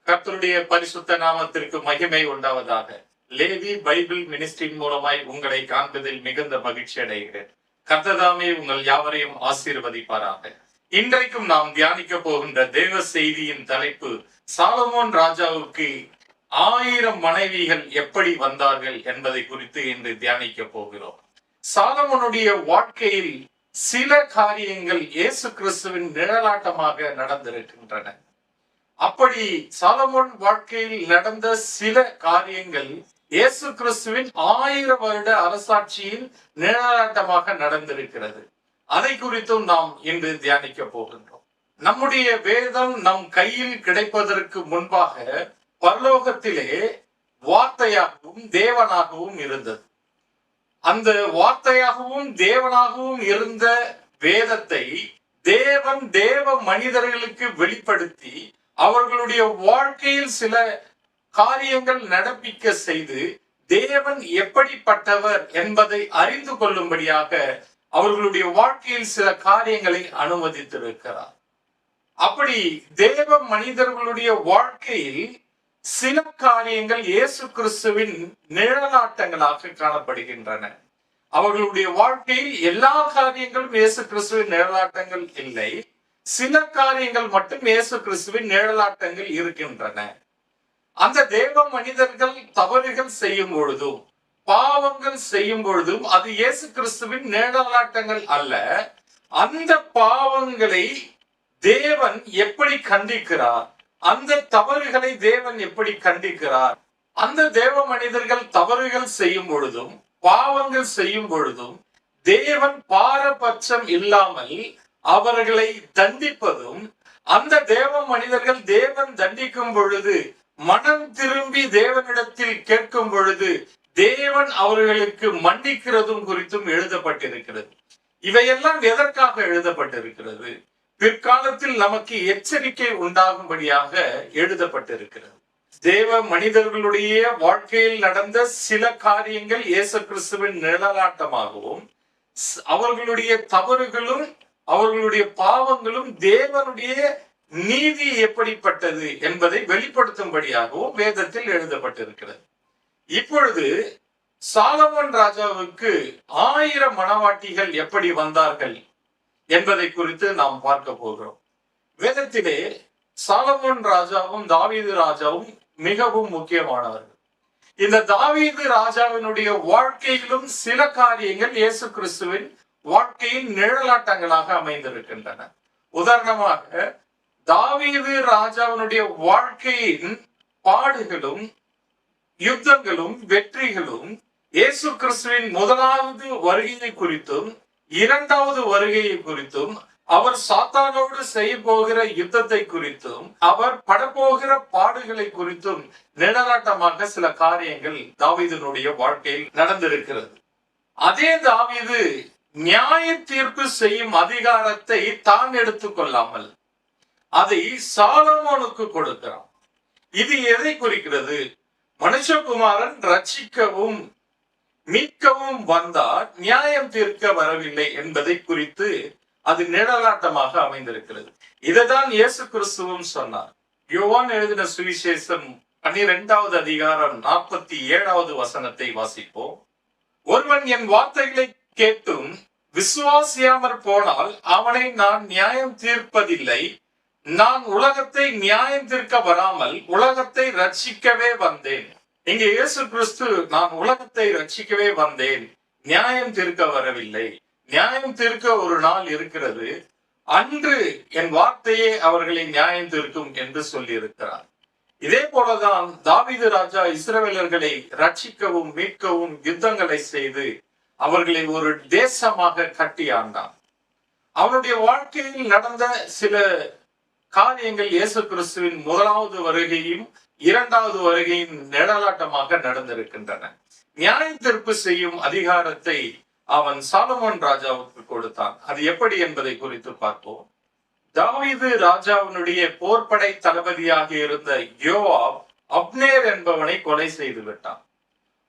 கர்த்தருடைய பரிசுத்த நாமத்திற்கு மகிமை உண்டாவதாக. லேவி பைபிள் மினிஸ்ட்ரியின் மூலமாய் உங்களை காண்பதில் மிகுந்த மகிழ்ச்சி அடைகிறேன். கர்த்ததாமே உங்கள் யாவரையும் ஆசீர்வதிப்பாராக. இன்றைக்கும் நாம் தியானிக்க போகின்ற தேவ செய்தியின் தலைப்பு, சாலமோன் ராஜாவுக்கு 1000 மனைவிகள் எப்படி வந்தார்கள் என்பதை குறித்து இன்று தியானிக்க போகிறோம். சாலமோனுடைய வாழ்க்கையில் சில காரியங்கள் இயேசு கிறிஸ்துவின் நிழலாட்டமாக நடந்திருக்கின்றன. அப்படி சாலமோன் வாழ்க்கையில் நடந்த சில காரியங்கள் இயேசு கிறிஸ்துவின் 1000 வருட அரசாட்சியில் நிழலாட்டமாக நடந்திருக்கிறது. அதை குறித்தும் நாம் இன்று தியானிக்க போகின்றோம். நம்முடைய வேதம் நம் கையில் கிடைப்பதற்கு முன்பாக பரலோகத்திலே வார்த்தையாகவும் தேவனாகவும் இருந்தது. அந்த வார்த்தையாகவும் தேவனாகவும் இருந்த வேதத்தை தேவன் தேவ மனிதர்களுக்கு வெளிப்படுத்தி அவர்களுடைய வாழ்க்கையில் சில காரியங்கள் நடப்பிக்க செய்து தேவன் எப்படிப்பட்டவர் என்பதை அறிந்து கொள்ளும்படியாக அவர்களுடைய வாழ்க்கையில் சில காரியங்களை அனுமதித்திருக்கிறார். அப்படி தேவ மனிதர்களுடைய வாழ்க்கையில் சில காரியங்கள் இயேசு கிறிஸ்துவின் நிழலாட்டங்களாக காணப்படுகின்றன. அவர்களுடைய வாழ்க்கையில் எல்லா காரியங்களும் இயேசு கிறிஸ்துவின் நிழலாட்டங்கள் இல்லை. சில காரியங்கள் மட்டும் இயேசு கிறிஸ்துவின் நிழலாட்டங்கள் இருக்கின்றன. அந்த தேவ மனிதர்கள் தவறுகள் செய்யும் பொழுதும் பாவங்கள் செய்யும் பொழுதும் அது இயேசு கிறிஸ்துவின் நிழலாட்டங்கள் அல்ல. அந்த பாவங்களை தேவன் எப்படி கண்டிக்கிறார், அந்த தவறுகளை தேவன் எப்படி கண்டிக்கிறார், அந்த தேவ மனிதர்கள் தவறுகள் செய்யும் பொழுதும் பாவங்கள் செய்யும் பொழுதும் தேவன் பாரபட்சம் இல்லாமல் அவர்களை தண்டிப்பதும், அந்த தேவ மனிதர்கள் தேவன் தண்டிக்கும் பொழுது மனம் திரும்பி தேவனிடத்தில் கேட்கும் பொழுது தேவன் அவர்களுக்கு மன்னிக்கிறதும் குறித்தும் எழுதப்பட்டிருக்கிறது. இவையெல்லாம் எதற்காக எழுதப்பட்டிருக்கிறது? பிற்காலத்தில் நமக்கு எச்சரிக்கை உண்டாகும்படியாக எழுதப்பட்டிருக்கிறது. தேவ மனிதர்களுடைய வாழ்க்கையில் நடந்த சில காரியங்கள் இயேசு கிறிஸ்துவின் நிழலாட்டமாகவும், அவர்களுடைய தவறுகளும் அவர்களுடைய பாவங்களும் தேவனுடைய நீதி எப்படிப்பட்டது என்பதை வெளிப்படுத்தும்படியாகவும் வேதத்தில் எழுதப்பட்டிருக்கிறது. இப்பொழுது சாலமோன் ராஜாவுக்கு 1000 மணவாட்டிகள் எப்படி வந்தார்கள் என்பதை குறித்து நாம் பார்க்க போகிறோம். வேதத்திலே சாலமோன் ராஜாவும் தாவீது ராஜாவும் மிகவும் முக்கியமானவர்கள். இந்த தாவீது ராஜாவினுடைய வாழ்க்கையிலும் சில காரியங்கள் இயேசு கிறிஸ்துவின் வாழ்க்கையின் நிழலாட்டங்களாக அமைந்திருக்கின்றன. உதாரணமாக, தாவீது ராஜாவினுடைய வாழ்க்கையின் பாடுகளும் யுத்தங்களும் வெற்றிகளும் இயேசு கிறிஸ்துவின் முதலாவது வருகையை குறித்தும் இரண்டாவது வருகையை குறித்தும், அவர் சாத்தானோடு செய்ய போகிற யுத்தத்தை குறித்தும், அவர் படப்போகிற பாடுகளை குறித்தும் நிழலாட்டமாக சில காரியங்கள் தாவீதினுடைய வாழ்க்கையில் நடந்திருக்கிறது. அதே தாவீது நியாய தீர்ப்பு செய்யும் அதிகாரத்தை தான் எடுத்துக் கொள்ளாமல் அதை சாலமோனுக்கு கொடுக்கிறான். இது எதை குறிக்கிறது? மனுஷகுமாரன் ரட்சிக்கவும் மீட்கவும் வந்தார், நியாயம் தீர்க்க வரவில்லை என்பதை குறித்து அது நிழலாட்டமாக அமைந்திருக்கிறது. இதைதான் இயேசு கிறிஸ்துவும் சொன்னார். யோவான் எழுதின சுவிசேஷம் 12வது அதிகாரம் 47வது வசனத்தை வாசிப்போம். ஒருவன் என் வார்த்தைகளை கேட்டும் விசுவாசியாமற் போனால் அவனை நான் நியாயம் தீர்ப்பதில்லை. நான் உலகத்தை நியாயம் தீர்க்க வராமல் உலகத்தை ரட்சிக்கவே வந்தேன். இங்கே இயேசு கிறிஸ்து நான் உலகத்தை ரட்சிக்கவே வந்தேன், நியாயம் தீர்க்க வரவில்லை. நியாயம் தீர்க்க ஒரு நாள் இருக்கிறது, அன்று என் வார்த்தையே அவர்களை நியாயம் தீர்க்கும் என்று சொல்லி இருக்கிறார். இதே போலதான் தாவீது ராஜா இஸ்ரவேலர்களை ரட்சிக்கவும் மீட்கவும் யுத்தங்களை செய்து அவர்களை ஒரு தேசமாக கட்டி ஆண்டான். அவனுடைய வாழ்க்கையில் நடந்த சில காரியங்கள் இயேசு கிறிஸ்துவின் முதலாவது வருகையும் இரண்டாவது வருகையின் நிழலாட்டமாக நடந்திருக்கின்றன. நியாய தீர்ப்பு செய்யும் அதிகாரத்தை அவன் சாலமோன் ராஜாவுக்கு கொடுத்தான். அது எப்படி என்பதை குறித்து பார்ப்போம். தாவீது ராஜாவினுடைய போர்படை தளபதியாக இருந்த யோவாப் அப்னேர் என்பவனை கொலை செய்து விட்டான்.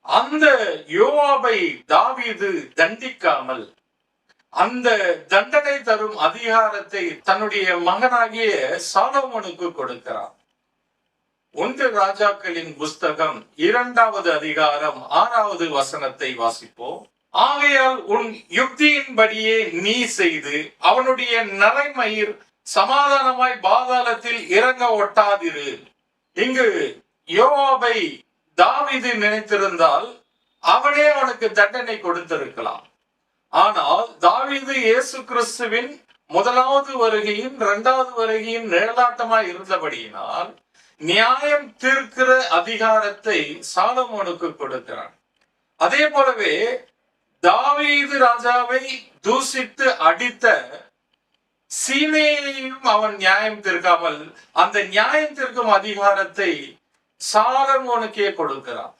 அந்த யோவாபை தாவீது தண்டிக்காமல் அந்த தண்டனை தரும் அதிகாரத்தை தன்னுடைய மகனாகிய சாலமோனுக்கு கொடுக்கிறான். ஒன்று ராஜாக்களின் புஸ்தகம் 2வது அதிகாரம் 6வது வசனத்தை வாசிப்போம். ஆகையால் உன் யுக்தியின்படியே நீ செய்து அவனுடைய நரைமயிர் சமாதானமாய் பாதாளத்தில் இறங்க ஒட்டாதிரு. இங்கு யோவாபை தாவீது நினைத்திருந்தால் அவனே அவனுக்கு தண்டனை கொடுத்திருக்கலாம். ஆனால் தாவீது இயேசு கிறிஸ்துவின் முதலாவது வருகையும் 2வது வருகையும் நிழலாட்டமாய் இருந்தபடியினால் நியாயம் தீர்க்கிற அதிகாரத்தை சாலமோனுக்கு கொடுக்கிறான். அதே போலவே தாவீது ராஜாவை தூசித்து அடித்த சீமேயையும் அவன் நியாயம் தீர்க்காமல் அந்த நியாயம் தீர்க்கும் அதிகாரத்தை சாலமோனுக்கே கொடுக்கிறான்.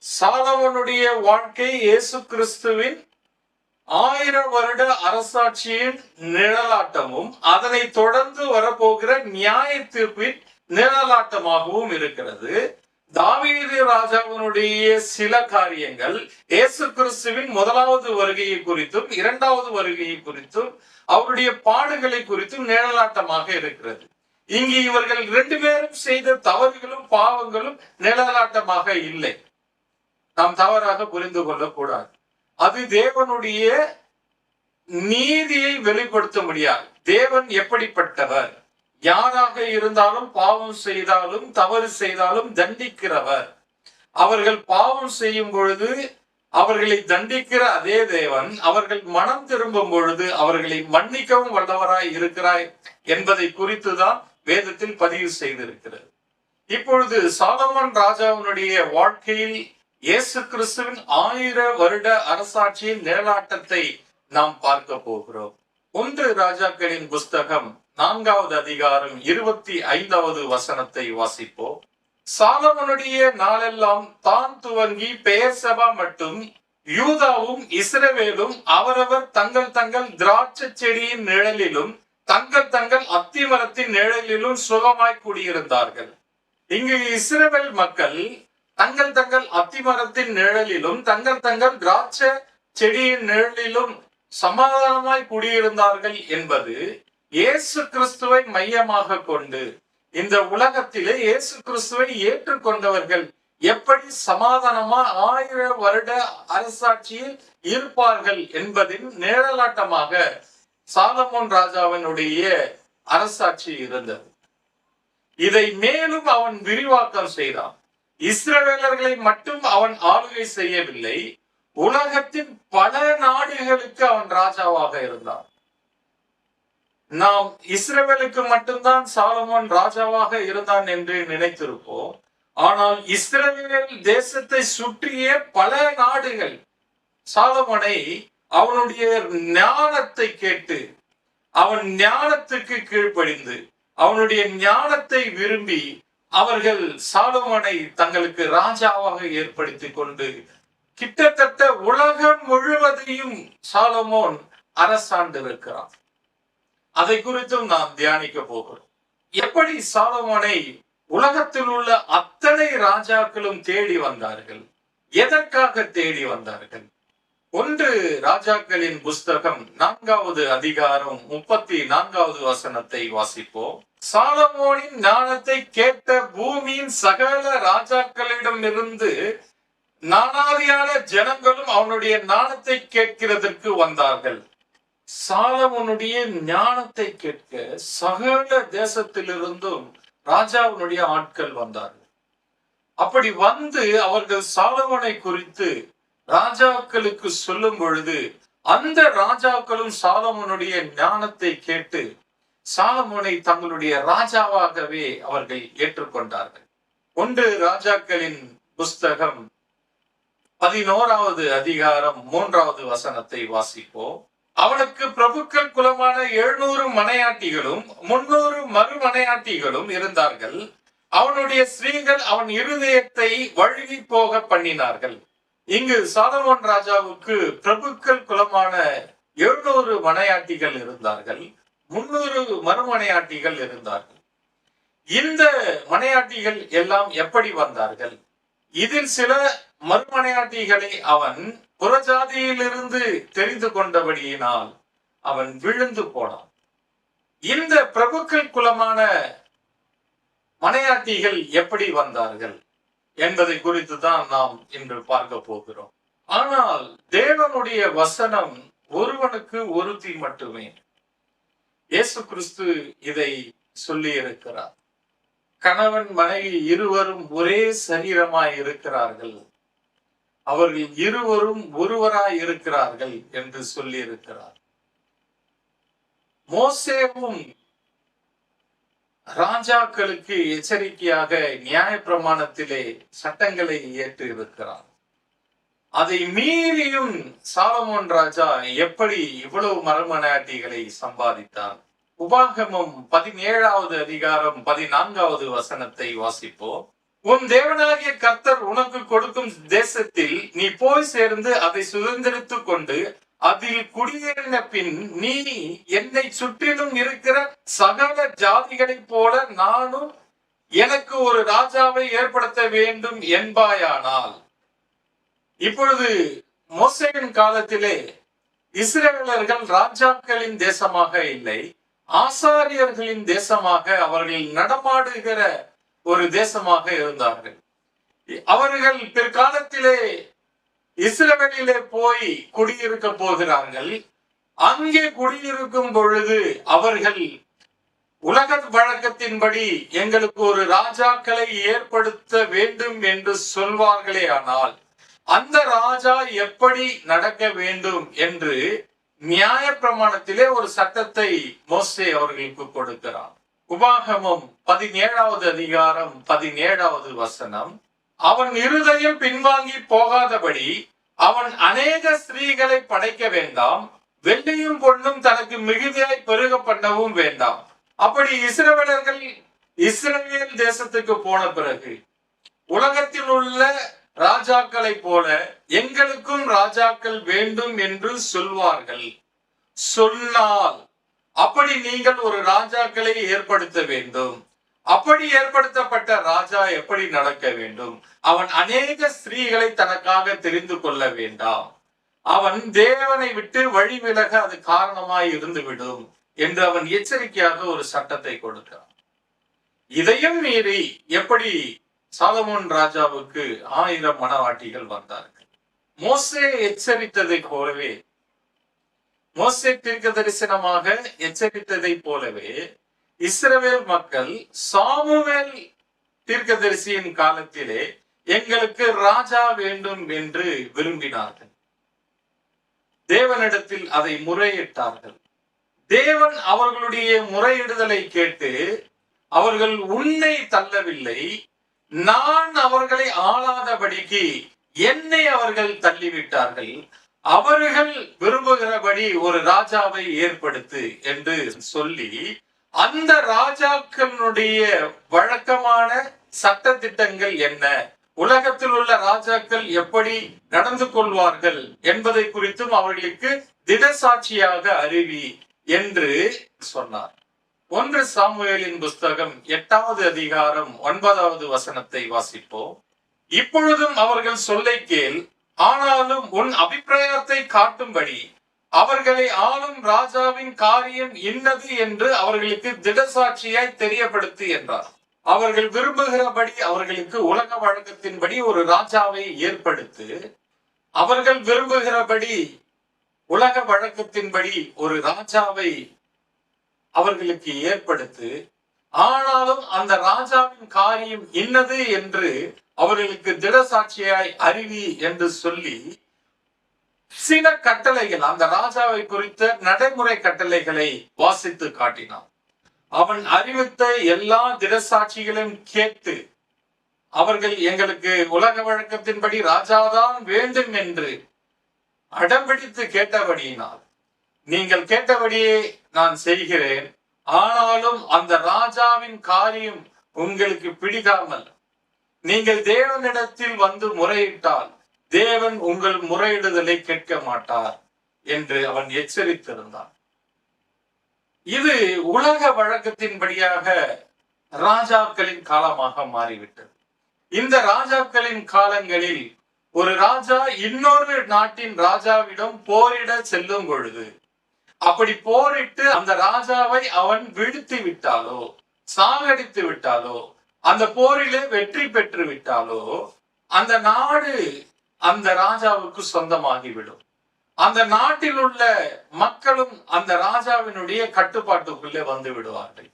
சாலமோனுடைய வாழ்க்கை இயேசு கிறிஸ்துவின் 1000 வருட அரசாட்சியின் நிழலாட்டமும் அதனை தொடர்ந்து வரப்போகிற நியாய தீர்ப்பின் நிழலாட்டமாகவும் இருக்கிறது. தாவீது ராஜாவினுடைய சில காரியங்கள் இயேசு கிறிஸ்துவின் முதலாவது வருகையை குறித்தும் 2வது வருகையை குறித்தும் அவருடைய பாடுகளை குறித்தும் நிழலாட்டமாக இருக்கிறது. இங்கு இவர்கள் 2 பேரும் செய்த தவறுகளும் பாவங்களும் நிழலாட்டமாக இல்லை. நாம் தவறாக புரிந்து கொள்ளக்கூடாது. அது தேவனுடைய நீதியை வெளிப்படுத்த முடியாது. தேவன் எப்படிப்பட்டவர், யாராக இருந்தாலும் பாவம் செய்தாலும் தவறு செய்தாலும் தண்டிக்கிறவர். அவர்கள் பாவம் செய்யும் பொழுது அவர்களை தண்டிக்கிற அதே தேவன் அவர்கள் மனம் திரும்பும் பொழுது அவர்களை மன்னிக்கவும் வல்லவராய் இருக்கிறாய் என்பதை குறித்துதான் வேதத்தில் பதிவு செய்திருக்கிறது. இப்பொழுது சாலமோன் ராஜாவினுடைய வாழ்க்கையில் இயேசு கிறிஸ்துவின் 1000 வருட அரசாட்சியின் நிழலாட்டத்தை நாம் பார்க்க போகிறோம். 1 ராஜாக்களின் புஸ்தகம் 4வது அதிகாரம் 25வது வசனத்தை வாசிப்போம். சாலமோனுடைய நாளெல்லாம் தான் துவங்கி பெயர்சபா மட்டும் யூதாவும் இஸ்ரவேலும் அவரவர் தங்கள் தங்கள் திராட்சை செடியின் நிழலிலும் தங்கள் தங்கள் அத்திமரத்தின் நிழலிலும் சுகமாய் குடியிருந்தார்கள். இங்கு இஸ்ரவேல் மக்கள் தங்கள் தங்கள் அத்திமரத்தின் நிழலிலும் தங்கள் தங்கள் திராட்சை செடியின் நிழலிலும் சமாதானமாய் குடியிருந்தார்கள் என்பது இயேசு கிறிஸ்துவை மையமாக கொண்டு இந்த உலகத்திலே இயேசு கிறிஸ்துவை ஏற்றுக்கொண்டவர்கள் எப்படி சமாதானமா 1000 வருட அரசாட்சியில் இருப்பார்கள் என்பதின் நிழலாட்டமாக சாலமோன் ராஜாவினுடைய அரசாட்சி இருந்தது. இதை மேலும் அவன் விரிவாக்கம் செய்தான். இஸ்ரவேலர்களை மட்டும் அவன் ஆளுகை செய்யவில்லை, உலகத்தின் பல நாடுகளுக்கு அவன் ராஜாவாக இருந்தான். நாம் இஸ்ரவேலுக்கு மட்டும்தான் சாலமோன் ராஜாவாக இருந்தான் என்று நினைத்திருப்போம். ஆனால் இஸ்ரவேல் தேசத்தை சுற்றிய பல நாடுகள் சாலமோனை அவனுடைய ஞானத்தை கேட்டு அவன் ஞானத்துக்கு கீழ்ப்படிந்து அவனுடைய ஞானத்தை விரும்பி அவர்கள் சாலமோனை தங்களுக்கு ராஜாவாக ஏற்படுத்தி கொண்டு கிட்டத்தட்ட உலகம் முழுவதையும் சாலமோன் அரசாண்டு இருக்கிறான். அதை குறித்தும் நாம் தியானிக்க போகிறோம். எப்படி சாலமோனை உலகத்தில் உள்ள அத்தனை ராஜாக்களும் தேடி வந்தார்கள், எதற்காக தேடி வந்தார்கள்? 1 ராஜாக்களின் புஸ்தகம் 4வது அதிகாரம் 34வது வசனத்தை வாசிப்போம். சாலமோனின் ஞானத்தை கேட்ட பூமியின் சகல ராஜாக்களிடம் இருந்து நானாதியான ஜனங்களும் அவனுடைய ஞானத்தை கேட்கிறதற்கு வந்தார்கள். சாலமோனுடைய ஞானத்தை கேட்க சகல தேசத்திலிருந்தும் ராஜாவினுடைய ஆட்கள் வந்தார்கள். அப்படி வந்து அவர்கள் சாலமோனை குறித்து ராஜாக்களுக்கு சொல்லும் பொழுது அந்த ராஜாக்களும் சாலமோனுடைய ஞானத்தை கேட்டு சாலமோனை தங்களுடைய ராஜாவாகவே அவர்கள் ஏற்றுக்கொண்டார்கள். 1 ராஜாக்களின் புஸ்தகம் 11வது அதிகாரம் 3வது வசனத்தை வாசிப்போம். அவனுக்கு பிரபுக்கள் குலமான 700 மனையாட்டிகளும் 300 மறுமனையாட்டிகளும் இருந்தார்கள். அவனுடைய ஸ்திரீகள் அவன் இருதயத்தை வழுவி போக பண்ணினார்கள். இங்கு சாலமோன் ராஜாவுக்கு பிரபுக்கள் குலமான 700 மனையாட்டிகள் இருந்தார்கள், 300 மறுமனையாட்டிகள் இருந்தார்கள். இந்த மனையாட்டிகள் எல்லாம் எப்படி வந்தார்கள்? இதில் சில மறுமனையாட்டிகளை அவன் புறஜாதியிலிருந்து தெரிந்து கொண்டபடியினால் அவன் விழுந்து போனான். இந்த பிரபுக்கள் குலமான மனையாட்டிகள் எப்படி வந்தார்கள் என்பதை குறித்து தான் நாம் இன்று பார்க்க போகிறோம். ஆனால் தேவனுடைய வசனம் ஒருவனுக்கு ஒருத்தி மட்டுமே. இயேசு கிறிஸ்து இதை சொல்லி இருக்கிறார். கணவன் மனைவி இருவரும் ஒரே சரீரமாய் இருக்கிறார்கள், அவர்கள் இருவரும் ஒருவராய் இருக்கிறார்கள் என்று சொல்லி இருக்கிறார். மோசேவும் ராஜாக்களுக்கு எச்சரிக்கையாக நியாயப்பிரமாணத்திலே சட்டங்களை ஏற்று இருக்கிறார். அதை மீறியும் சாலமோன் ராஜா எப்படி இவ்வளவு மறுமனையாட்டிகளை சம்பாதித்தார்? உபாகமம் 17வது அதிகாரம் 14வது வசனத்தை வாசிப்போம். உன் தேவனாகிய கர்த்தர் உனக்கு கொடுக்கும் தேசத்தில் நீ போய் சேர்ந்து அதை சுதந்திரித்துக் கொண்டு அதில் குடியேறின பின் நீ என்னை சுற்றிலும் இருக்கிற சகல ஜாதிகளைப் போல நானும் எனக்கு ஒரு ராஜாவை ஏற்படுத்த வேண்டும் என்பாயானால். இப்பொழுது மோசேயின் காலத்திலே இஸ்ரவேலர்கள் ராஜாக்களின் தேசமாக இல்லை, ஆசாரியர்களின் தேசமாக அவர்கள் நடமாடுகிற ஒரு தேசமாக இருந்தார்கள். அவர்கள் பிற்காலத்திலே இஸ்ரவேலிலே போய் குடியிருக்க போகிறார்கள். அங்கே குடியிருக்கும் பொழுது அவர்கள் உலக வழக்கத்தின்படி எங்களுக்கு ஒரு ராஜாக்களை ஏற்படுத்த வேண்டும் என்று சொல்வார்களே, ஆனால் அந்த ராஜா எப்படி நடக்க வேண்டும் என்று நியாயப்பிரமாணத்திலே ஒரு சட்டத்தை மோசே அவர்களுக்கு கொடுக்கிறார். உபாகமம் 17வது அதிகாரம் 17வது வசனம். அவன் இருதயம் பின்வாங்கி போகாதபடி அவன் அநேக ஸ்திரீகளை படைக்க வேண்டாம், வெள்ளியும் பொன்னும் தனக்கு மிகுதியாய் பெருக பண்ணவும் வேண்டாம். அப்படி இஸ்ரவேலர்கள் இஸ்ரவேல் தேசத்துக்கு போன பிறகு உலகத்தில் உள்ள ராஜாக்களை போல எங்களுக்கும் ராஜாக்கள் வேண்டும் என்று சொல்வார்கள். சொன்னால் அப்படி நீங்கள் ஒரு ராஜாக்களை ஏற்படுத்த வேண்டும். அப்படி ஏற்படுத்தப்பட்ட ராஜா எப்படி நடக்க வேண்டும்? அவன் அநேக ஸ்திரீகளை தனக்காக தெரிந்து கொள்ள வேண்டாம், அவன் தேவனை விட்டு வழி விலக அது காரணமாய் இருந்துவிடும் என்று அவன் எச்சரிக்கையாக ஒரு சட்டத்தை கொடுக்கிறான். இதையும் மீறி எப்படி சாலமோன் ராஜாவுக்கு 1000 மணவாட்டிகள் வந்தார்கள்? மோசே எச்சரித்ததை போலவே, மோசே தீர்க்க தரிசனமாக எச்சரித்ததை போலவே இஸ்ரவேல் மக்கள் சாமுவேல் தீர்க்கதரிசியின் காலத்திலே எங்களுக்கு ராஜா வேண்டும் என்று விரும்பினார்கள். தேவனிடத்தில் அதை முறையிட்டார்கள். தேவன் அவர்களுடைய முறையிடுதலை கேட்டு அவர்கள் உன்னை தள்ளவில்லை, நான் அவர்களை ஆளாதபடிக்கு என்னை அவர்கள் தள்ளிவிட்டார்கள், அவர்கள் விரும்புகிறபடி ஒரு ராஜாவை ஏற்படுத்து என்று சொல்லி அந்த ராஜாக்களுடைய வழக்கமான சட்ட திட்டங்கள் என்ன, உலகத்தில் உள்ள ராஜாக்கள் எப்படி நடந்து கொள்வார்கள் என்பதை குறித்தும் அவர்களுக்கு திடசாட்சியாக அறிவி என்று சொன்னார். 1 சாமுவேலின் புஸ்தகம் 8வது அதிகாரம் 9வது வசனத்தை வாசிப்போம். இப்பொழுதும் அவர்கள் சொல்லை கேள், ஆனாலும் உன் அபிப்பிராயத்தை காட்டும்படி அவர்களை ஆளும் ராஜாவின் காரியம் இன்னது என்று அவர்களுக்கு திடசாட்சியாய் தெரியப்படுத்து என்றார். அவர்கள் விரும்புகிறபடி அவர்களுக்கு உலக வழக்கத்தின்படி ஒரு ராஜாவை ஏற்படுத்து, அவர்கள் விரும்புகிறபடி உலக வழக்கத்தின்படி ஒரு ராஜாவை அவர்களுக்கு ஏற்படுத்து, ஆனாலும் அந்த ராஜாவின் காரியம் இன்னது என்று அவர்களுக்கு திடசாட்சியாய் அறிவி என்று சொல்லி சில கட்டளைகள், அந்த ராஜாவை குறித்த நடைமுறை கட்டளைகளை வாசித்து காட்டினான். அவன் அறிவித்த எல்லா திடசாட்சிகளையும் கேட்டு அவர்கள் எங்களுக்கு உலக வழக்கத்தின்படி ராஜாதான் வேண்டும் என்று அடம்பிடித்து கேட்டபடியினால், நீங்கள் கேட்டபடியே நான் செய்கிறேன், ஆனாலும் அந்த ராஜாவின் காரியம் உங்களுக்கு பிடிக்காமல் நீங்கள் தேவனிடத்தில் வந்து முறையிட்டால் தேவன் உங்கள் முறையிடுதலை கேட்க மாட்டார் என்று அவன் எச்சரித்திருந்தான். இது உலக வழக்கத்தின்படியாக ராஜாக்களின் காலமாக மாறிவிட்டது. இந்த ராஜாக்களின் காலங்களில் ஒரு ராஜா இன்னொரு நாட்டின் ராஜாவிடம் போரிட செல்லும் பொழுது, அப்படி போரிட்டு அந்த ராஜாவை அவன் வீழ்த்தி விட்டாலோ சாகடித்து விட்டாலோ அந்த போரிலே வெற்றி பெற்று விட்டாலோ அந்த நாடு அந்த ராஜாவுக்கு சொந்தமாகிவிடும். அந்த நாட்டில் உள்ள மக்களும் அந்த ராஜாவினுடைய கட்டுப்பாட்டுக்குள்ளே வந்து விடுவார்கள்.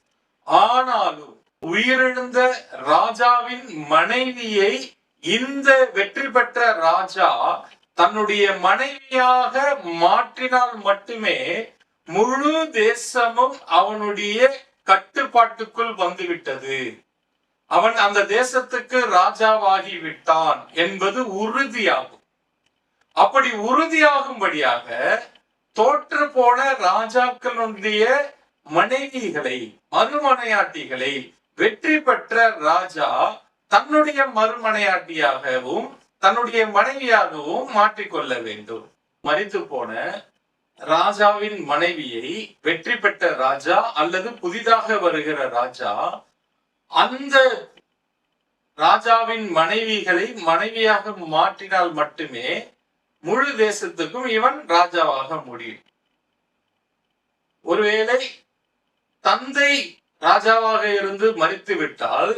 ஆனாலும் உயிரிழந்த ராஜாவின் மனைவியை இந்த வெற்றி பெற்ற ராஜா தன்னுடைய மனைவியாக மாற்றினால் மட்டுமே முழு தேசமும் அவனுடைய கட்டுப்பாட்டுக்குள் வந்துவிட்டது, அவன் அந்த தேசத்துக்கு ராஜாவாகி விட்டான் என்பது உறுதியாகும். அப்படி உறுதியாகும்படியாக தோற்று போன ராஜாக்களுடைய மனைவிகளை, மறுமனையாட்டிகளை வெற்றி பெற்ற ராஜா தன்னுடைய மறுமனையாட்டியாகவும் தன்னுடைய மனைவியாகவும் மாற்றிக்கொள்ள வேண்டும். மரித்து போன ராஜாவின் மனைவியை வெற்றி பெற்ற ராஜா அல்லது புதிதாக வருகிற ராஜா அந்த ராஜாவின் மனைவிகளை மனைவியாக மாற்றினால் மட்டுமே முழு தேசத்துக்கும் இவன் ராஜாவாக முடியும். ஒருவேளை தந்தை ராஜாவாக இருந்து மரித்து விட்டால்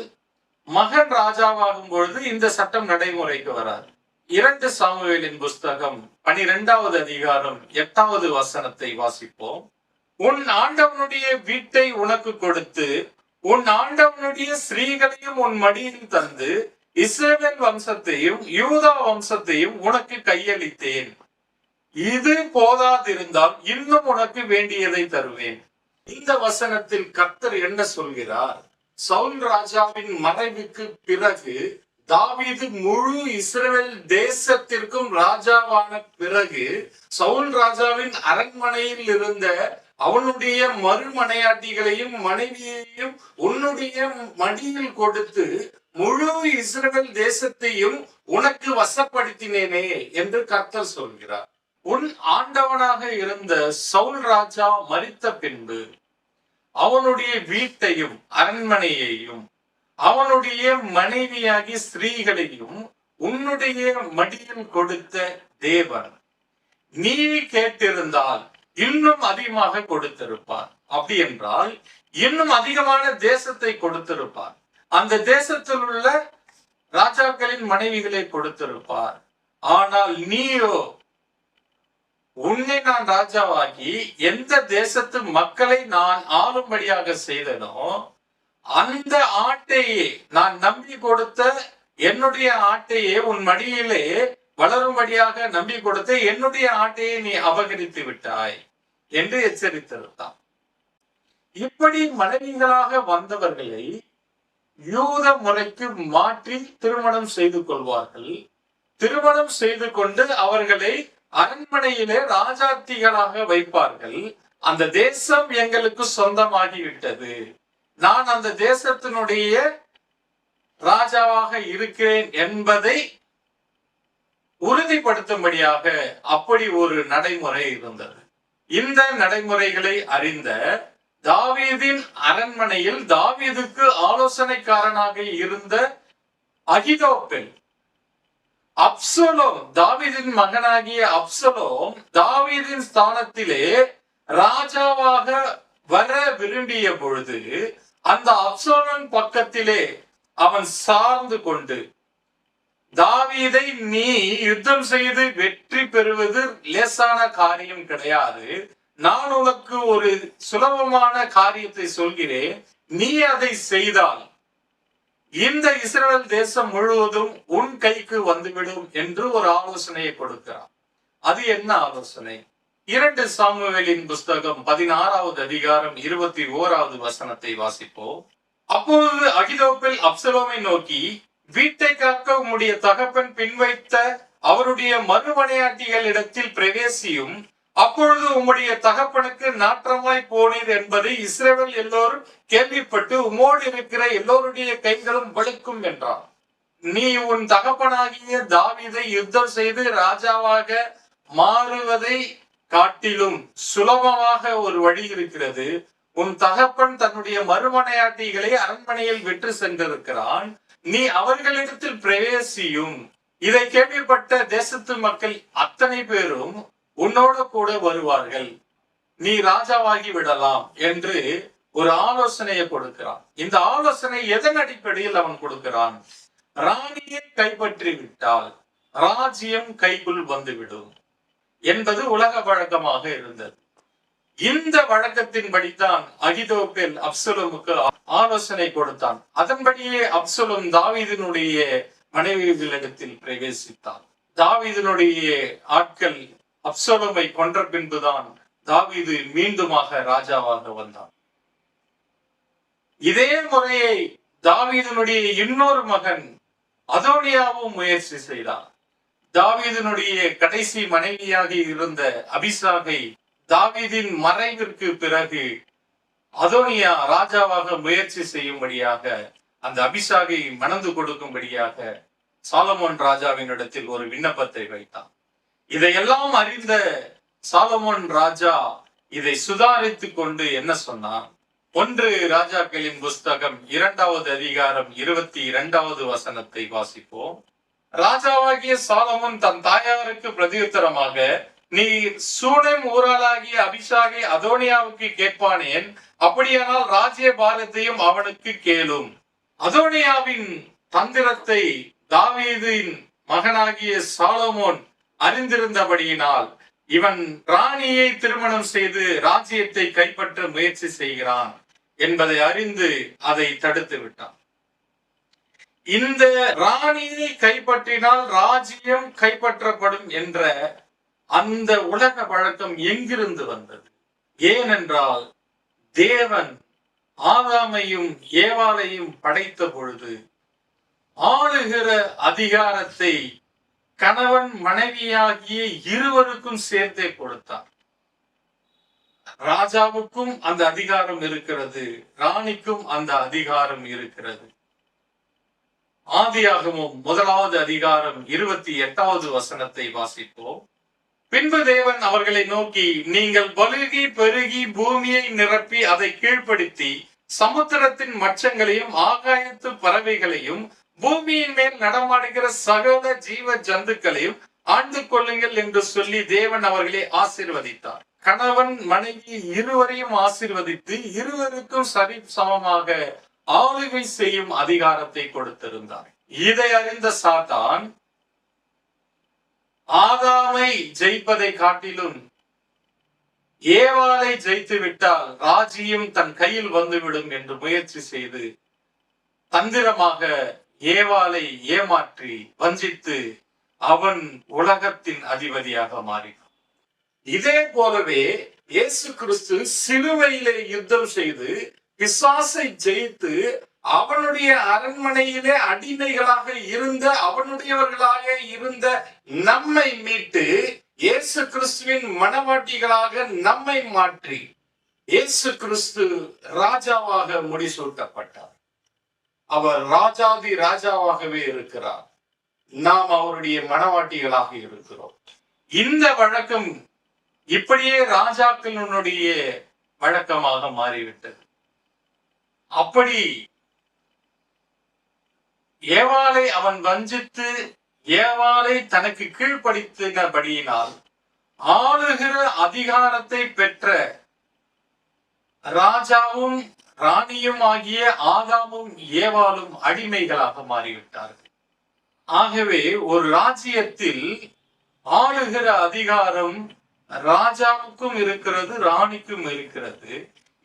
மகன் ராஜாவாகும் பொழுது இந்த சட்டம் நடைமுறைக்கு வராது. 2 சாமுவேலின் புஸ்தகம் 12வது அதிகாரம் 8வது வசனத்தை வாசிப்போம். உன் ஆண்டவனுடைய வீட்டை உனக்கு கொடுத்து உன் ஆண்டவனுடைய ஸ்ரீகளையும் உன் மடியில் தந்து இஸ்ரவேல் வம்சத்தையும் யூதா வம்சத்தையும் உனக்கு கையளித்தேன். இது போதாதிருந்தால் இன்னும் உனக்கு வேண்டியதை தருவேன். இந்த வசனத்தில் கர்த்தர் என்ன சொல்கிறார்? சவுல் ராஜாவின் மறைவுக்கு பிறகு தாவீது முழு இஸ்ரவேல் தேசத்திற்கும் ராஜாவான பிறகு சவுல் ராஜாவின் அரண்மனையில் இருந்த அவனுடைய மறுமனையாட்டிகளையும் மனைவியையும் உன்னுடைய மடியில் கொடுத்து முழு இஸ்ரவேல் தேசத்தையும் உனக்கு வசப்படுத்தினேனே என்று கர்த்தர் சொல்கிறார். உன் ஆண்டவனாக இருந்த சவுல் ராஜா மரித்த பின்பு அவனுடைய வீட்டையும் அரண்மனையையும் அவனுடைய மனைவியாகி ஸ்திரீகளையும் உன்னுடைய மடியில் கொடுத்த தேவன் நீ கேட்டிருந்தால் இன்னும் அதிகமாக கொடுத்திருப்பார். அப்படி என்றால் இன்னும் அதிகமான தேசத்தை கொடுத்திருப்பார். அந்த தேசத்தில் உள்ள ராஜாக்களின் மனைவிகளை கொடுத்திருப்பார். ஆனால் நீயோ உன்னை நான் ராஜாவாகி எந்த தேசத்து மக்களை நான் ஆளும்படியாக செய்தனோ அந்த ஆட்டையே, நான் நம்பி கொடுத்த என்னுடைய ஆட்டையே, உன் மடியிலே வளரும்படியாக நம்பி கொடுத்த என்னுடைய ஆட்டையை நீ அபகரித்து விட்டாய் என்று எச்சரித்திருந்தான். இப்படி மனைவிகளாக வந்தவர்களை யூத முறைக்கு மாற்றி திருமணம் செய்து கொள்வார்கள். திருமணம் செய்து கொண்டு அவர்களை அரண்மனையிலே ராஜாத்திகளாக வைப்பார்கள். அந்த தேசம் எங்களுக்கு சொந்தமாகிவிட்டது, நான் அந்த தேசத்தினுடைய ராஜாவாக இருக்கிறேன் என்பதை உறுதிப்படுத்தும்படியாக அப்படி ஒரு நடைமுறை இருந்தது. இந்த நடைமுறைகளை அறிந்த தாவீதின் அரண்மனையில் தாவீதுக்கு ஆலோசனைக்காரனாக இருந்த அகிதோப்பேல், அப்சலோம், தாவீதின் மகனாகிய அப்சலோம் தாவீதின் ஸ்தானத்திலே ராஜாவாக வர விரும்பிய பொழுது அந்த அப்சலோம் பக்கத்திலே அவன் சார்ந்து கொண்டு, தாவீதை நீ யுத்தம் செய்து வெற்றி பெறுவது லேசான காரியம் கிடையாது, நான் உனக்கு ஒரு சுலபமான காரியத்தை சொல்கிறேன், நீ அதை செய்தால் இந்த இஸ்ரவேல் தேசம் முழுவதும் உன் கைக்கு வந்துவிடும் என்று ஒரு ஆலோசனையை கொடுக்கிறார். அது என்ன ஆலோசனை? 2 சாமுவேலின் புஸ்தகம் 16வது அதிகாரம் 21வது வசனத்தை வாசிப்போம். அப்பொழுது அகிதோப்பேல் அப்சலோமை நோக்கி, வீட்டை காக்க உம்முடைய தகப்பன் பின்வைத்த அவருடைய மறுமனையாட்டிகளிடத்தில் பிரவேசியும், அப்பொழுது உம்முடைய தகப்பனுக்கு நாற்றமாய் போனீர் என்பதை இஸ்ரவேல் எல்லோரும் கேள்விப்பட்டு உம்மோடு இருக்கிற எல்லோருடைய கைகளும் வழுக்கும் என்றார். நீ உன் தகப்பனாகிய தாவீதை யுத்தம் செய்து ராஜாவாக மாறுவதை காட்டிலும் சுலபமாக ஒரு வழி இருக்கிறது. உன் தகப்பன் தன்னுடைய மறுமனையாட்டிகளை அரண்மனையில் விட்டு சென்றிருக்கிறான், நீ அவர்களிடத்தில் பிரவேசியும், இதை கேள்விப்பட்ட தேசத்து மக்கள் அத்தனை பேரும் உன்னோடு கூட வருவார்கள், நீ ராஜாவாகி விடலாம் என்று ஒரு ஆலோசனையை கொடுக்கிறான். இந்த ஆலோசனை எதன் அடிப்படையில் அவன் கொடுக்கிறான்? ராணியை கைப்பற்றி விட்டால் ராஜ்யம் கைக்குள் வந்துவிடும் என்பது உலக வழக்கமாக இருந்தது. இந்த வழக்கத்தின்படித்தான் அகிதோப்பேல் அப்சலோமுக்கு ஆலோசனை கொடுத்தான். அதன்படியே அப்சலோம் தாவீதினுடைய மனைவிகளிடத்தில் பிரவேசித்தான். தாவீதினுடைய ஆட்கள் அப்சலோமை கொன்ற பின்புதான் தாவீது மீண்டுமாக ராஜாவாக வந்தான். இதே முறையை தாவீதினுடைய இன்னொரு மகன் அதோனியாவும் முயற்சி செய்தார். தாவீதினுடைய கடைசி மனைவியாக இருந்த அபிசாகை தாவீதின் மறைவிற்கு பிறகு அதோனியா ராஜாவாக முயற்சி செய்யும்படியாக அந்த அபிசாகை மணந்து கொடுக்கும்படியாக சாலமோன் ராஜாவின் இடத்தில் ஒரு விண்ணப்பத்தை வைத்தான். இதையெல்லாம் அறிந்த சாலமோன் ராஜா இதை சுதாரித்துக் கொண்டு என்ன சொன்னான்? 1 ராஜாக்களின் புஸ்தகம் 2வது அதிகாரம் 22வது வசனத்தை வாசிப்போம். ராஜாவாகிய சாலமோன் தன் தாயாருக்கு பிரதியுத்தரமாக, நீ சூனேம் ஊராளாகிய அபிஷாகை அதோனியாவுக்கு கேட்பானேன், அப்படியானால் ராஜ்ய பாரத்தையும் அவனுக்கு கேளும். அதோனியாவின் தந்திரத்தை தாவீதின் மகனாகிய சாலமோன் அறிந்திருந்தபடியினால் இவன் ராணியை திருமணம் செய்து ராஜ்யத்தை கைப்பற்ற முயற்சி செய்கிறான் என்பதை அறிந்து அதை தடுத்து விட்டான். இந்த ராணியை கைப்பற்றினால் ராஜ்யம் கைப்பற்றப்படும் என்ற அந்த உலக வழக்கம் எங்கிருந்து வந்தது? ஏனென்றால் தேவன் ஆதாமையும் ஏவாளையும் படைத்த பொழுது ஆளுகிற அதிகாரத்தை கணவன் மனைவியாகிய இருவருக்கும் சேர்த்தே கொடுத்தார். ராஜாவுக்கும் அந்த அதிகாரம் இருக்கிறது, ராணிக்கும் அந்த அதிகாரம் இருக்கிறது. ஆதியாகமம் 1வது அதிகாரம் 28வது வசனத்தை வாசிப்போம். பின்பு தேவன் அவர்களை நோக்கி, நீங்கள் பலுகி பெருகி பூமியை நிரப்பி அதை கீழ்ப்படுத்தி சமுத்திரத்தின் மச்சங்களையும் ஆகாயத்து பறவைகளையும் பூமியின் மேல் நடமாடுகிற சகல ஜீவ ஜந்துக்களையும் ஆண்டு கொள்ளுங்கள் என்று சொல்லி தேவன் அவர்களை ஆசீர்வதித்தார். கணவன் மனைவி இருவரையும் ஆசீர்வதித்து இருவருக்கும் சரி சமமாக ஆளுகை செய்யும் அதிகாரத்தை கொடுத்திருந்தார். இதை அறிந்த சாத்தான் ஆதாமை ஜெயிப்பதை காட்டிலும் ஏவாளை ஜெயித்து விட்டால் ராஜ்யம் தன் கையில் வந்துவிடும் என்று முயற்சி செய்து தந்திரமாக ஏவாளை ஏமாற்றி வஞ்சித்து அவன் உலகத்தின் அதிபதியாக மாறினான். இதே போலவே இயேசு கிறிஸ்து சிலுவையிலே யுத்தம் செய்து பிசாசை ஜெயித்து அவனுடைய அரண்மனையிலே அடிமைகளாக இருந்த அவனுடையவர்களாக இருந்த நம்மை மீட்டு இயேசு கிறிஸ்துவின் மனவாட்டிகளாக நம்மை மாற்றி இயேசு கிறிஸ்து ராஜாவாக முடிசூட்டப்பட்டார். அவர் ராஜாதி ராஜாவாகவே இருக்கிறார். நாம் அவருடைய மனவாட்டிகளாக இருக்கிறோம். இந்த வழக்கம் இப்படியே ராஜாக்களுடைய வழக்கமாக மாறிவிட்டது. அப்படி ஏவாளை அவன் வஞ்சித்து ஏவாளை தனக்கு கீழ்ப்படுத்தினபடியினால் ஆளுகிற அதிகாரத்தை பெற்ற ராஜாவும் ராணியும் ஆகிய ஆதாமும் ஏவாளும் அடிமைகளாக மாறிவிட்டார்கள். ஆகவே ஒரு ராஜ்யத்தில் ஆளுகிற அதிகாரம் ராஜாவுக்கும் இருக்கிறது, ராணிக்கும் இருக்கிறது.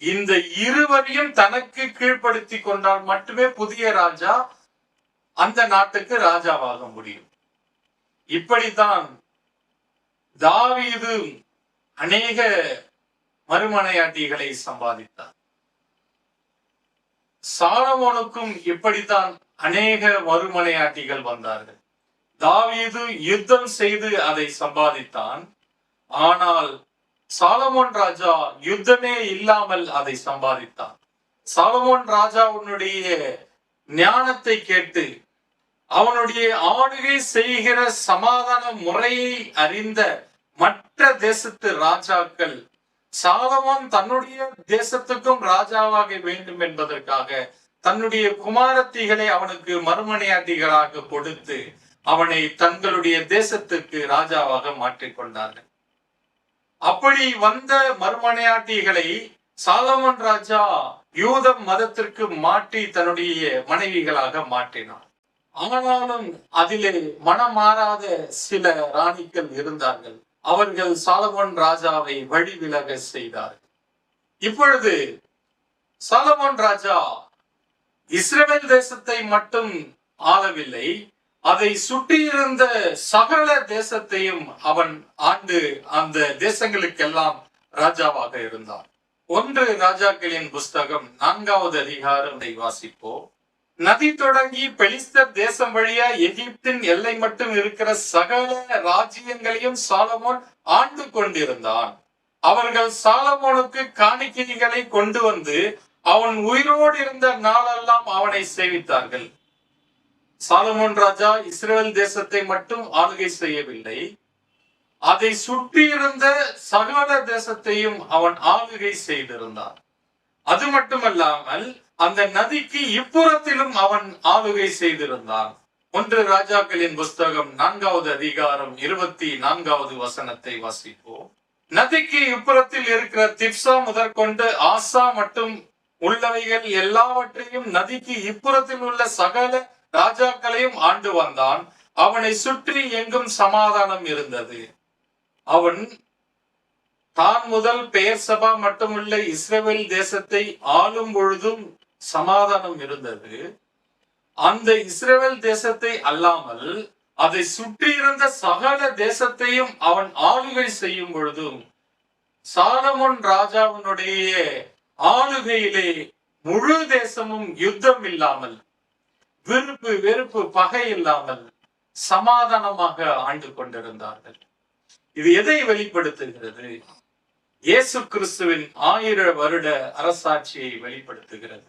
இந்த இருவரையும் தனக்கு கீழ்ப்படுத்தி கொண்டால் மட்டுமே புதிய ராஜா அந்த நாட்டுக்கு ராஜாவாக முடியும். இப்படித்தான் தாவீது அநேக மறுமனையாட்டிகளை சம்பாதித்தார். சாலமோனுக்கும் இப்படித்தான் அநேக மறுமனையாட்டிகள் வந்தார்கள். தாவீது யுத்தம் செய்து அதை சம்பாதித்தான். ஆனால் சாலமோன் ராஜா யுத்தமே இல்லாமல் அதை சம்பாதித்தான். சாலமோன் ராஜாவுடைய ஞானத்தை கேட்டு அவனுடைய ஆளுகை செய்கிற சமாதான முறையை அறிந்த மற்ற தேசத்து ராஜாக்கள் சாலமோன் தன்னுடைய தேசத்துக்கும் ராஜாவாக வேண்டும் என்பதற்காக தன்னுடைய குமாரத்திகளை அவனுக்கு மறுமனையாட்டிகளாக கொடுத்து அவனை தங்களுடைய தேசத்துக்கு ராஜாவாக மாற்றிக்கொண்டார்கள். அப்படி வந்த மறுமனையாட்டிகளை சாலமோன் ராஜா யூத மதத்திற்கு மாற்றி தன்னுடைய மனைவிகளாக மாற்றினார். ஆனாலும் அதிலே மனம் மாறாத சில ராணிகள் இருந்தார்கள். அவர்கள் சாலமோன் ராஜாவை வழி விலக செய்தார்கள். இப்பொழுது சாலமோன் ராஜா இஸ்ரவேல் தேசத்தை மட்டும் ஆளவில்லை, அதை சுற்றியிருந்த சகல தேசத்தையும் அவன் ஆண்டு அந்த தேசங்களுக்கெல்லாம் ராஜாவாக இருந்தான். 1 ராஜாக்களின் புஸ்தகம் 4வது அதிகாரத்தை வாசிப்போம். நதி தொடங்கி பெலிஸ்தர் தேசம் வழியா எகிப்தின் எல்லை மட்டும் இருக்கிற சகல ராஜ்யங்களையும் சாலமோன் ஆண்டு கொண்டிருந்தான். அவர்கள் சாலமோனுக்கு காணிக்கைகளை கொண்டு வந்து அவன் உயிரோடு இருந்த நாளெல்லாம் அவனை சேவித்தார்கள். சாலமோன் ராஜா இஸ்ரேல் தேசத்தை மட்டும் ஆளுகை செய்யவில்லை, அதை சுற்றியிருந்த சகல தேசத்தையும் அவன் ஆளுகை செய்திருந்தான். அது மட்டுமல்லாமல் அந்த நதிக்கு இப்புறத்திலும் அவன் ஆளுகை செய்திருந்தான். 1 ராஜாக்களின் புஸ்தகம் 4வது அதிகாரம் 24வது வசனத்தை வாசிப்போம். நதிக்கு இப்புறத்தில் இருக்கிற திப்சா முதற்கொண்டு ஆசா மட்டும் உள்ளவைகள் எல்லாவற்றையும் நதிக்கு இப்புறத்தில் உள்ள சகல ராஜாக்களையும் ஆண்டு வந்தான். அவனை சுற்றி எங்கும் சமாதானம் இருந்தது. அவன் தான் முதல் பெயர் சபா மட்டுமுள்ள இஸ்ரவேல் தேசத்தை ஆளும் பொழுதும் சமாதானம் இருந்தது. அந்த இஸ்ரவேல் தேசத்தை அல்லாமல் அதை சுற்றியிருந்த சகல தேசத்தையும் அவன் ஆளுகை செய்யும் பொழுதும் சாலமோன் ராஜாவினுடைய ஆளுகையிலே முழு தேசமும் யுத்தம் இல்லாமல், விருப்பு வெறுப்பு பகை இல்லாமல் சமாதானமாக ஆண்டு கொண்டிருந்தார்கள். இது எதை வெளிப்படுத்துகிறது? இயேசு கிறிஸ்துவின் 1000 வருட அரசாட்சியை வெளிப்படுத்துகிறது.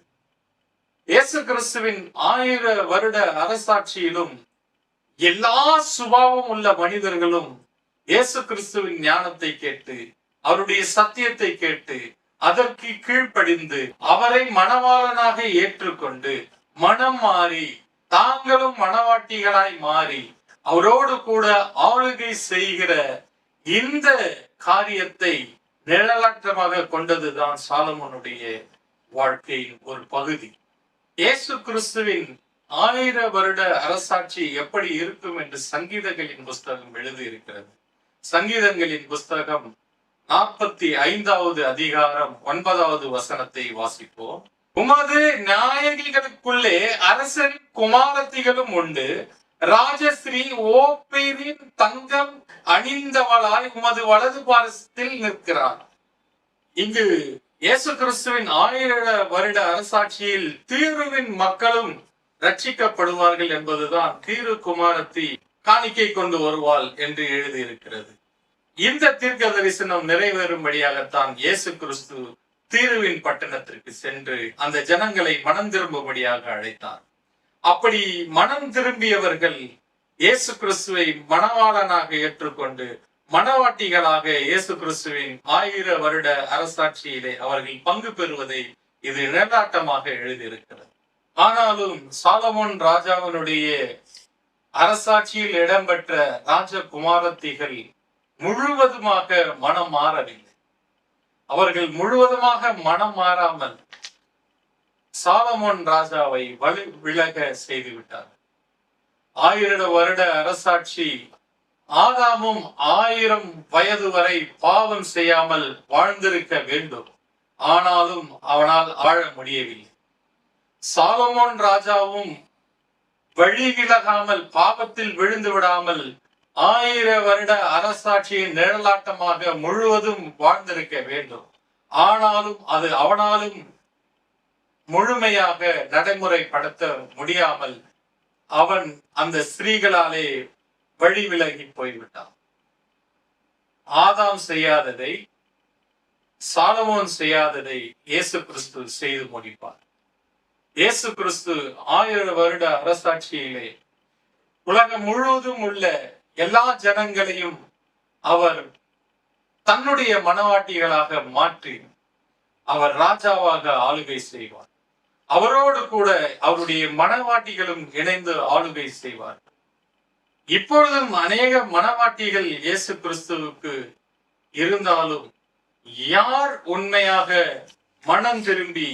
இயேசு கிறிஸ்துவின் 1000 வருட அரசாட்சியிலும் எல்லா சுபாவம் உள்ள மனிதர்களும் இயேசு கிறிஸ்துவின் ஞானத்தை கேட்டு, அவருடைய சத்தியத்தை கேட்டு, அதற்கு கீழ்ப்படிந்து அவரை மணவாளனாக ஏற்றுக்கொண்டு மனம் மாறி தாங்களும் மணவாட்டிகளாய் மாறி அவரோடு கூட ஆளுகை செய்கிற இந்த காரியத்தை நிழலாட்டமாக கொண்டதுதான் சாலமோனுடைய வாழ்க்கையின் ஒரு பகுதி. இயேசு கிறிஸ்துவின் 1000 வருட அரசாட்சி எப்படி இருக்கும் என்று சங்கீதங்களின் புஸ்தகம் எழுதியிருக்கிறது. சங்கீதங்களின் புஸ்தகம் 45வது அதிகாரம் 9வது வசனத்தை வாசிப்போம். உமது நாயகிகளுக்குள்ளே அரசரின் குமாரத்திகளும் உண்டு, ராஜஸ்ரீ ஓப்பேரின் தங்கம் அணிந்தவளாய் உமது வலது பாரசத்தில் நிற்கிறார். இங்கு இயேசு கிறிஸ்துவின் 1000 வருட அரசாட்சியில் தீருவின் மக்களும் ரட்சிக்கப்படுவார்கள் என்பதுதான் தீரு குமாரத்தி காணிக்கை கொண்டு வருவாள் என்று எழுதியிருக்கிறது. இந்த தீர்க்க தரிசனம் நிறைவேறும்படியாகத்தான் இயேசு கிறிஸ்து தீருவின் பட்டணத்திற்கு சென்று அந்த ஜனங்களை மனம் திரும்பும்படியாக அழைத்தார். அப்படி மனம் திரும்பியவர்கள் இயேசு கிறிஸ்துவை மணவாளனாக ஏற்றுக்கொண்டு மணவாட்டிகளாக இயேசு கிறிஸ்துவின் 1000 வருட அரசாட்சியிலே அவர்கள் பங்கு பெறுவதை இது நிழலாட்டமாக எழுதியிருக்கிறது. ஆனாலும் சாலமோன் ராஜாவினுடைய அரசாட்சியில் இடம்பெற்ற ராஜகுமாரத்திகள் முழுவதுமாக மனம் மாறவில்லை. அவர்கள் முழுவதுமாக மனம் மாறாமல் சாலமோன் ராஜாவை வழி விலக செய்து விட்டார். 1000 வருட அரசாட்சி, ஆதாமும் 1000 வயது வரை பாவம் செய்யாமல் வாழ்ந்திருக்க வேண்டும். ஆனாலும் அவனால் வாழ முடியவில்லை. சாலமோன் ராஜாவும் வழி விலகாமல், பாவத்தில் விழுந்து விடாமல் 1000 வருட அரசாட்சியின் நிழலாட்டமாக முழுவதும் வாழ்ந்திருக்க வேண்டும். ஆனாலும் அது அவனாலும் முழுமையாக நடைமுறைப்படுத்த முடியாமல் அவன் அந்த ஸ்திரீகளாலே வழி விலகி போய்விட்டான். ஆதாம் செய்யாததை, சாலமோன் செய்யாததை இயேசு கிறிஸ்து செய்து முடிப்பார். இயேசு கிறிஸ்து 1000 வருட அரசாட்சியிலே உலகம் முழுவதும் உள்ள எல்லா ஜனங்களையும் அவர் தன்னுடைய மனவாட்டிகளாக மாற்றி அவர் ராஜாவாக ஆளுகை செய்வார். அவரோடு கூட அவருடைய மனவாட்டிகளும் இணைந்து ஆளுகை செய்வார். இப்பொழுதும் அநேக மனவாட்டிகள் இயேசு கிறிஸ்துவுக்கு இருந்தாலும் யார் உண்மையாக மனம் திரும்பி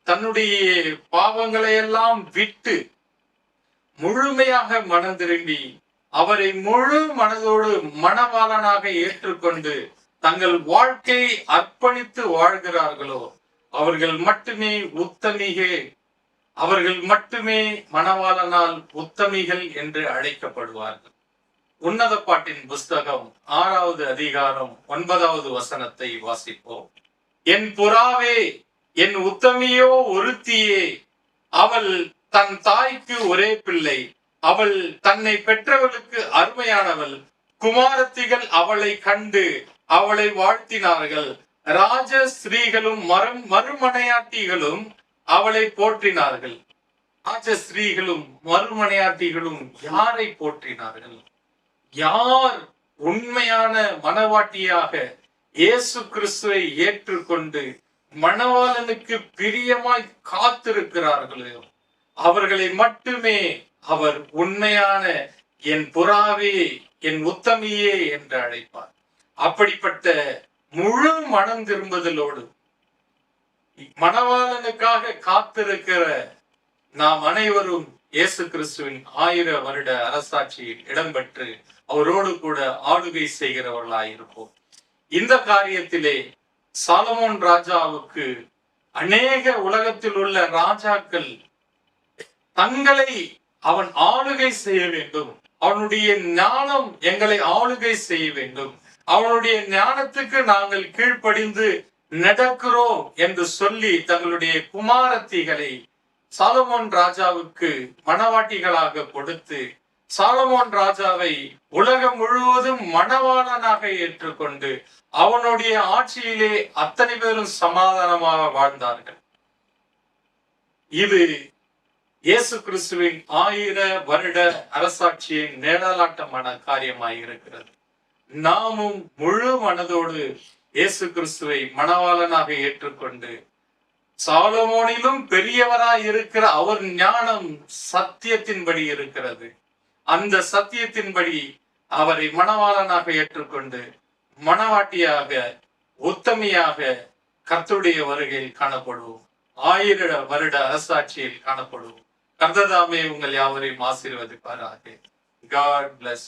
தன்னுடைய பாவங்களை எல்லாம் விட்டு முழுமையாக மனம் திரும்பி அவரை முழு மனதோடு மணவாளனாக ஏற்றுக்கொண்டு தங்கள் வாழ்க்கையை அர்ப்பணித்து வாழ்கிறார்களோ அவர்கள் மட்டுமே உத்தமிகள், அவர்கள் மட்டுமே மணவாளனால் உத்தமிகள் என்று அழைக்கப்படுவார்கள். உன்னத பாட்டின் புஸ்தகம் 6வது அதிகாரம் 9வது வசனத்தை வாசிப்போம். என் புறாவே, என் உத்தமியோ ஒருத்தியே, அவள் தன் தாய்க்கு ஒரே பிள்ளை, அவள் தன்னை பெற்றவளுக்கு அருமையானவள். குமாரத்திகள் அவளை கண்டு அவளை வாழ்த்தினார்கள். ராஜ ஸ்ரீகளும் மறுமனையாட்டிகளும் அவளை போற்றினார்கள். ராஜ ஸ்ரீகளும் மறுமனையாட்டிகளும் யாரை போற்றினார்கள்? யார் உண்மையான மணவாட்டியாக இயேசு கிறிஸ்துவை ஏற்றுக்கொண்டு மணவாளனுக்கு பிரியமாய் காத்திருக்கிறார்களோ அவர்களை மட்டுமே அவர் உண்மையான என் புறாவே, என் உத்தமியே என்று அழைப்பார். அப்படிப்பட்ட முழு மனம் திரும்புதலோடு மணவாளனுக்காக காத்திருக்கிற நாம் அனைவரும் இயேசு கிறிஸ்துவின் 1000 வருட அரசாட்சியில் இடம்பெற்று அவரோடு கூட ஆளுகை செய்கிறவர்களாயிருப்போம். இந்த காரியத்திலே சாலமோன் ராஜாவுக்கு அநேக உலகத்தில் உள்ள ராஜாக்கள் தங்களை அவன் ஆளுகை செய்ய வேண்டும், அவனுடைய ஞானம் எங்களை ஆளுகை செய்ய வேண்டும், அவனுடைய ஞானத்துக்கு நாங்கள் கீழ்ப்படிந்து நடக்கிறோம் என்று சொல்லி தங்களுடைய குமாரத்திகளை சாலமோன் ராஜாவுக்கு மணவாட்டிகளாக கொடுத்து சாலமோன் ராஜாவை உலகம் முழுவதும் மணவாளனாக ஏற்றுக்கொண்டு அவனுடைய ஆட்சியிலே அத்தனை பேரும் சமாதானமாக வாழ்ந்தார்கள். இது இயேசு கிறிஸ்துவின் 1000 வருட அரசாட்சியின் நிழலாட்டமான காரியமாய் இருக்கிறது. நாமும் முழு மனதோடு இயேசு கிறிஸ்துவை மணவாளனாக ஏற்றுக்கொண்டு சாலமோனிலும் பெரியவராய் இருக்கிற அவர் ஞானம் சத்தியத்தின்படி இருக்கிறது. அந்த சத்தியத்தின்படி அவரை மணவாளனாக ஏற்றுக்கொண்டு மணவாட்டியாக உத்தமியாக கர்த்தருடைய வருகையில் காணப்படுவோம். 1000 வருட அரசாட்சியில் காணப்படுவோம். கர்த்தர் தாமே உங்கள் யாவரையும் ஆசீர்வதிப்பாராக. God bless.